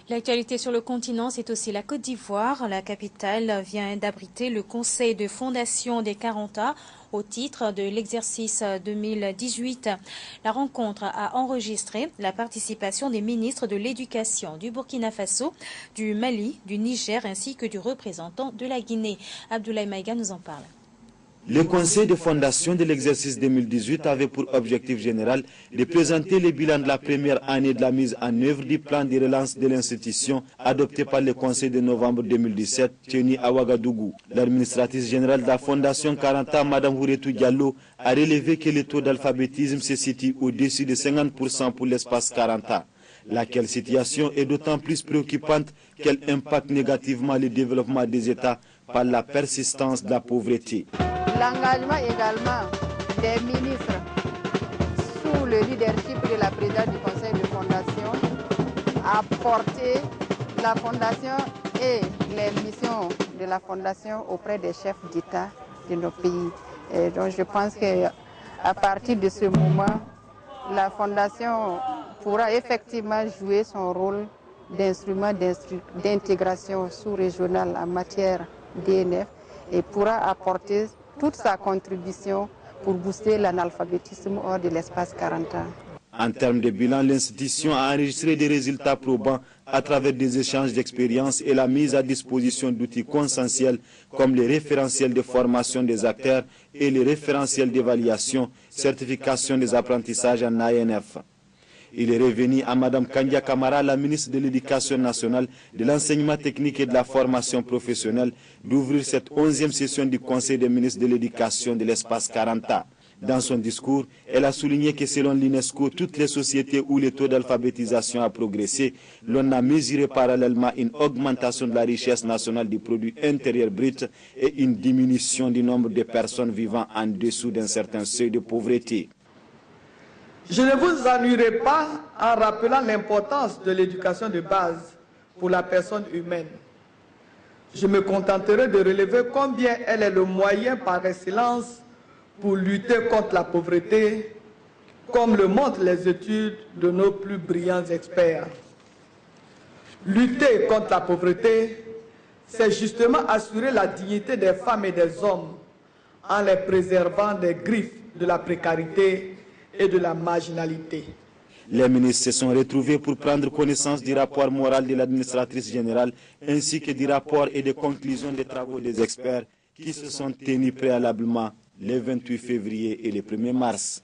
L'actualité sur le continent, c'est aussi la Côte d'Ivoire. La capitale vient d'abriter le Conseil de fondation des 40A au titre de l'exercice 2018. La rencontre a enregistré la participation des ministres de l'Éducation du Burkina Faso, du Mali, du Niger ainsi que du représentant de la Guinée. Abdoulaye Maïga nous en parle. Le Conseil de fondation de l'exercice 2018 avait pour objectif général de présenter le bilan de la première année de la mise en œuvre du plan de relance de l'institution adopté par le Conseil de novembre 2017 tenu à Ouagadougou. L'administratrice générale de la Fondation 40A, Mme Houretou Diallo, a relevé que le taux d'alphabétisme se situe au-dessus de 50% pour l'espace 40A. Laquelle situation est d'autant plus préoccupante qu'elle impacte négativement le développement des États par la persistance de la pauvreté. L'engagement également des ministres sous le leadership de la présidente du Conseil de fondation a porté la fondation et les missions de la fondation auprès des chefs d'État de nos pays. Et donc je pense qu'à partir de ce moment, la fondation pourra effectivement jouer son rôle d'instrument d'intégration sous-régionale en matière DNF et pourra apporter toute sa contribution pour booster l'analphabétisme hors de l'espace 40 ans. En termes de bilan, l'institution a enregistré des résultats probants à travers des échanges d'expériences et la mise à disposition d'outils consensuels comme les référentiels de formation des acteurs et les référentiels d'évaluation, certification des apprentissages en ANF. Il est revenu à Mme Kandia Kamara, la ministre de l'Éducation nationale, de l'enseignement technique et de la formation professionnelle, d'ouvrir cette 11e session du Conseil des ministres de l'Éducation de l'espace 40A. Dans son discours, elle a souligné que selon l'UNESCO, toutes les sociétés où le taux d'alphabétisation a progressé, l'on a mesuré parallèlement une augmentation de la richesse nationale du produit intérieur brut et une diminution du nombre de personnes vivant en dessous d'un certain seuil de pauvreté. Je ne vous ennuierai pas en rappelant l'importance de l'éducation de base pour la personne humaine. Je me contenterai de relever combien elle est le moyen par excellence pour lutter contre la pauvreté, comme le montrent les études de nos plus brillants experts. Lutter contre la pauvreté, c'est justement assurer la dignité des femmes et des hommes en les préservant des griffes de la précarité et de la marginalité. Les ministres se sont retrouvés pour prendre connaissance du rapport moral de l'administratrice générale ainsi que du rapport et des conclusions des travaux des experts qui se sont tenus préalablement le 28 février et le 1er mars.